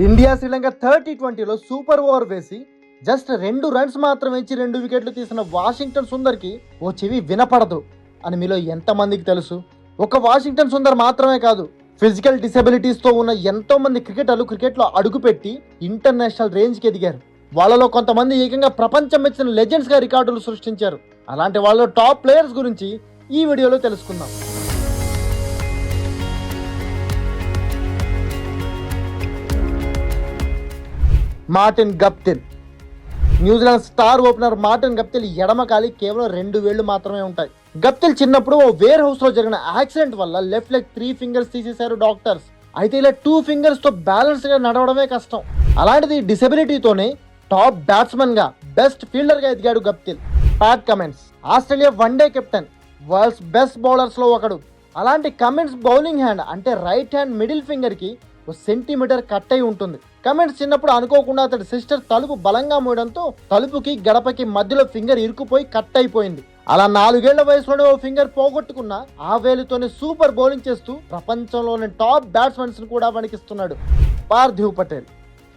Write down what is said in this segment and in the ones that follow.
India Sri Lanka 30-20లో super over వేసి just 2 runs మాత్రం ఇచ్చి 2 వికెట్లు తీసిన వాషింగ్టన్ సుందర్కి ఓ చెవి వినపడదు అని మీలో ఎంతమందికి తెలుసు? ఒక వాషింగ్టన్ సుందర్ మాత్రమే కాదు, ఫిజికల్ డిసెబిలిటీస్తో ఉన్న ఎంతో మంది క్రికెటర్లు క్రికెట్లో అడుగుపెట్టి ఇంటర్నేషనల్ రేంజ్కి ఎదిగారు. వాళ్ళలో కొంతమంది ఏకంగా ప్రపంచం మెచ్చిన లెజెండ్స్గా రికార్డులు సృష్టించారు. అలాంటి వాళ్ళలో టాప్ ప్లేయర్స్ గురించి ఈ వీడియోలో తెలుసుకుందాం. Martin Guptill. New Zealand star opener Martin Guptill ఎడమకాలి కేవలం 2 వేళ్లు మాత్రమే ఉంటాయి. గప్టిల్ చిన్నప్పుడు ఓ వేర్ హౌస్ లో జరిగిన యాక్సిడెంట్ వల్ల లెఫ్ట్ లెగ్ 3 ఫింగర్స్ తీసేశారు డాక్టర్స్. అయితే ఇలా 2 ఫింగర్స్ తో బ్యాలెన్స్ గా నడవడమే కష్టం. అలాంటిది డిసెబిలిటీతోనే టాప్ బ్యాట్స్మెన్ గా బెస్ట్ ఫీల్డర్ గా ఎదిగాడు Guptill. Pat Cummins, Australia one day captain, world's best bowlers లో ఒకడు. అలాంటి కమిన్స్ బౌలింగ్ హ్యాండ్ అంటే రైట్ హ్యాండ్ మిడిల్ ఫింగర్ కి 1 సెంటీమీటర్ కట్ అయి ఉంటుంది. కమిన్స్ చిన్నప్పుడు అనుకోకుండా అతడి సిస్టర్ తలుపు బలంగా మూయడంతో తలుపుకి గడపకి మధ్యలో ఫింగర్ ఇరుక్కుపోయి కట్ అయిపోయింది. అలా 4 ఏళ్ల వయసులోనే ఓ ఫింగర్ పోగొట్టుకున్న ఆ వేలుతోనే సూపర్ బౌలింగ్ చేస్తూ ప్రపంచంలోని టాప్ బ్యాట్స్మెన్స్ కూడా వణికిస్తున్నాడు. పార్థివ్ పటేల్.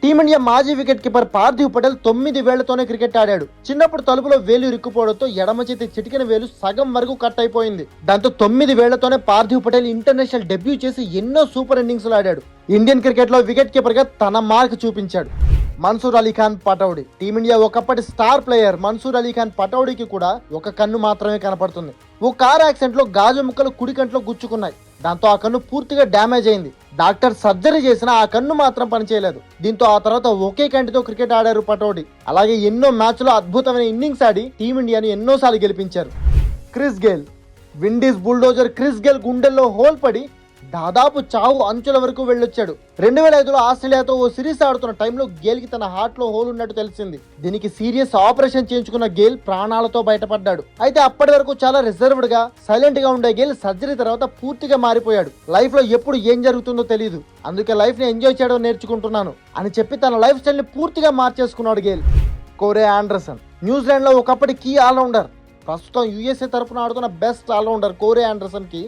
టీమిండియా మాజీ వికెట్ కీపర్ పార్థివ్ పటేల్ 9 వేళ్లతోనే క్రికెట్ ఆడాడు. చిన్నప్పుడు తలుపులో వేలు ఇరుక్కుపోవడంతో ఎడమ చేతి చిటికిన వేలు సగం వరకు కట్ అయిపోయింది. దాంతో 9 వేళ్లతోనే పార్థివ్ పటేల్ ఇంటర్నేషనల్ డెబ్యూ చేసి ఎన్నో సూపర్ ఇన్నింగ్స్ ఆడాడు. ఇండియన్ క్రికెట్ లో వికెట్ కీపర్ గా తన మార్క్ చూపించాడు. మన్సూర్ అలీ ఖాన్ పటౌడి. టీమిండియా ఒకప్పటి స్టార్ ప్లేయర్ మన్సూర్ అలీ ఖాన్ పటౌడికి కూడా ఒక కన్ను మాత్రమే కనపడుతుంది. ఓ కార్ యాక్సిడెంట్ లో గాజు ముక్కలు కుడి కంట్లో గుచ్చుకున్నాయి. దాంతో ఆ కన్ను పూర్తిగా డ్యామేజ్ అయింది. డాక్టర్ సర్జరీ చేసినా ఆ కన్ను మాత్రం పనిచేయలేదు. దీంతో ఆ తర్వాత ఒకే కంటితో క్రికెట్ ఆడారు పటౌడి. అలాగే ఎన్నో మ్యాచ్లో అద్భుతమైన ఇన్నింగ్స్ ఆడి టీమిండియాని ఎన్నోసార్లు గెలిపించారు. Chris Gayle. Windies bulldozer Chris Gayle గుండెల్లో హోల్ పడి దాదాపు చావు అంచుల వరకు వెళ్ళొచ్చాడు. 2005లో ఆస్ట్రేలియాతో ఓ సిరీస్ ఆడుతున్న టైంలో గేల్ కి తన హార్ట్ లో హోల్ ఉన్నట్టు తెలిసింది. దీనికి సీరియస్ ఆపరేషన్ చేయించుకున్న గేల్ ప్రాణాలతో బయటపడ్డాడు. అయితే అప్పటి వరకు చాలా రిజర్వ్డ్ గా సైలెంట్ గా ఉండే గేల్ సర్జరీ తర్వాత పూర్తిగా మారిపోయాడు. లైఫ్ లో ఎప్పుడు ఏం జరుగుతుందో తెలియదు, అందుకే లైఫ్ ని ఎంజాయ్ చేయడం నేర్చుకుంటున్నాను అని చెప్పి తన లైఫ్ స్టైల్ ని పూర్తిగా మార్చేసుకున్నాడు గేల్. కోరే ఆండర్సన్. న్యూజిలాండ్ లో ఒకప్పటి కీ ఆల్రౌండర్, ప్రస్తుతం యుఎస్ఏ తరఫున ఆడుతున్న బెస్ట్ ఆల్రౌండర్ కోరే ఆండర్సన్ కి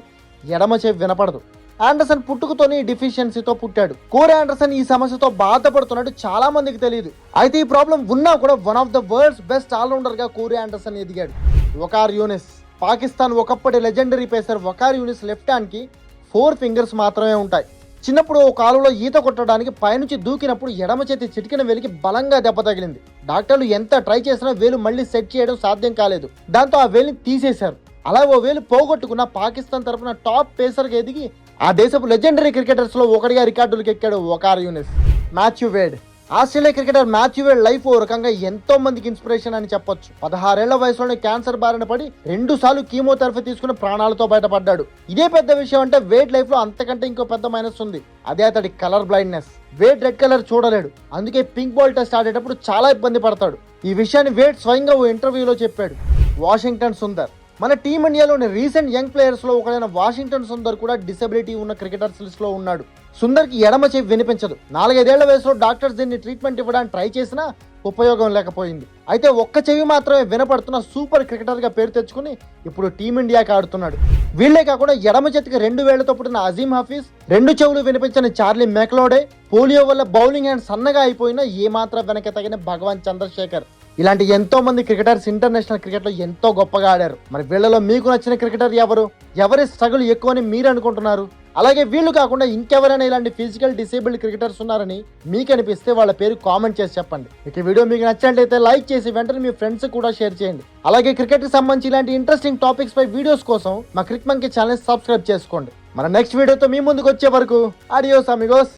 ఎడమ చెవి వినపడదు. ఆండర్సన్ పుట్టుకతోని డిఫిషియన్సీతో పుట్టాడు. కోరే ఆండర్సన్ ఈ సమస్యతో బాధపడుతున్నట్టు చాలా మందికి తెలియదు. అయితే ఈ ప్రాబ్లం ఉన్నా కూడా one of the world's best allrounder గా కోరే ఆండర్సన్ ఎదిగాడు. వకార్ యూనిస్. పాకిస్తాన్ ఒకప్పటి legendary pacer Waqar Younis left hand కి 4 ఫింగర్స్ మాత్రమే ఉంటాయి. చిన్నప్పుడు ఓ కాలువలో ఈత కొట్టడానికి పైనుంచి దూకినప్పుడు ఎడమ చేతి చిటికిన వేలికి బలంగా దెబ్బ తగిలింది. డాక్టర్లు ఎంత ట్రై చేసినా వేలు మళ్ళీ సెట్ చేయడం సాధ్యం కాలేదు. దాంతో ఆ వేలిని తీసేశారు. అలా ఓ వేలు పోగొట్టుకున్న పాకిస్తాన్ తరఫున టాప్ పేసర్గా ఎదిగి ఆ దేశపు లెజెండరీ క్రికెటర్స్ లో ఒకటిగా రికార్డులకు ఎక్కాడు Waqar Younis. Matthew Wade. Australia cricketer Matthew Wade life ఓ రకంగా ఎంతో మందికి ఇన్స్పిరేషన్ అని చెప్పొచ్చు. 16 ఏళ్ల వయసులోనే క్యాన్సర్ బారిన పడి 2 సార్లు కీమోథెరపీ తీసుకుని ప్రాణాలతో బయటపడ్డాడు. ఇదే పెద్ద విషయం అంటే వేడ్ లైఫ్ లో అంతకంటే ఇంకో పెద్ద మైనస్ ఉంది. అదే అతడి colour blindness. Wade red colour చూడలేడు, అందుకే పింక్ బాల్ టెస్ట్ ఆడేటప్పుడు చాలా ఇబ్బంది పడతాడు. ఈ విషయాన్ని వేడ్ స్వయంగా ఓ ఇంటర్వ్యూలో చెప్పాడు. వాషింగ్టన్ సుందర్. మన టీమిండియాలోని రీసెంట్ యంగ్ ప్లేయర్స్ లో ఒకడైన వాషింగ్టన్ సుందర్ కూడా డిసెబిలిటీ ఉన్న క్రికెటర్స్ లిస్ట్ లో ఉన్నాడు. సుందర్ కి ఎడమ చెవి వినిపించదు. 4-5 ఏళ్ల వయసులో డాక్టర్స్ దీన్ని ట్రీట్మెంట్ ఇవ్వడానికి ట్రై చేసినా ఉపయోగం లేకపోయింది. అయితే ఒక్క చెవి మాత్రమే వినపడుతున్న సూపర్ క్రికెటర్ గా పేరు తెచ్చుకుని ఇప్పుడు టీమిండియాకి ఆడుతున్నాడు. వీళ్లే కాకుండా ఎడమ చేతికి 2 వేళ్లతో పుట్టిన అజీమ్ హఫీజ్, 2 చెవులు వినిపించిన చార్లీ మెక్లోడే, పోలియో వల్ల బౌలింగ్ హ్యాండ్ సన్నగా అయిపోయినా ఏమాత్రం వెనక తగిన భగవాన్ చంద్రశేఖర్, ఇలాంటి ఎంతో మంది క్రికెటర్స్ ఇంటర్నేషనల్ క్రికెట్ లో ఎంతో గొప్పగా ఆడారు. మరి వీళ్ళలో మీకు నచ్చిన క్రికెటర్ ఎవరు? ఎవరి స్ట్రగుల్ ఎక్కువ అని మీరు అనుకుంటున్నారు? అలాగే వీళ్ళు కాకుండా ఇంకెవరైనా ఇలాంటి ఫిజికల్ డిసేబుల్డ్ క్రికెటర్స్ ఉన్నారని మీకు అనిపిస్తే వాళ్ళ పేరు కామెంట్ చేసి చెప్పండి. ఇక వీడియో మీకు నచ్చినట్లయితే లైక్ చేసి వెంటనే మీ ఫ్రెండ్స్ కూడా షేర్ చేయండి. అలాగే క్రికెట్ కి సంబంధించి ఇలాంటి ఇంట్రెస్టింగ్ టాపిక్స్ పై వీడియోస్ కోసం మా క్రిక్ మంకీ ఛానల్ సబ్స్క్రైబ్ చేసుకోండి. మన నెక్స్ట్ వీడియోతో మీ ముందుకు వచ్చే వరకు అడియోస్ అమిగోస్.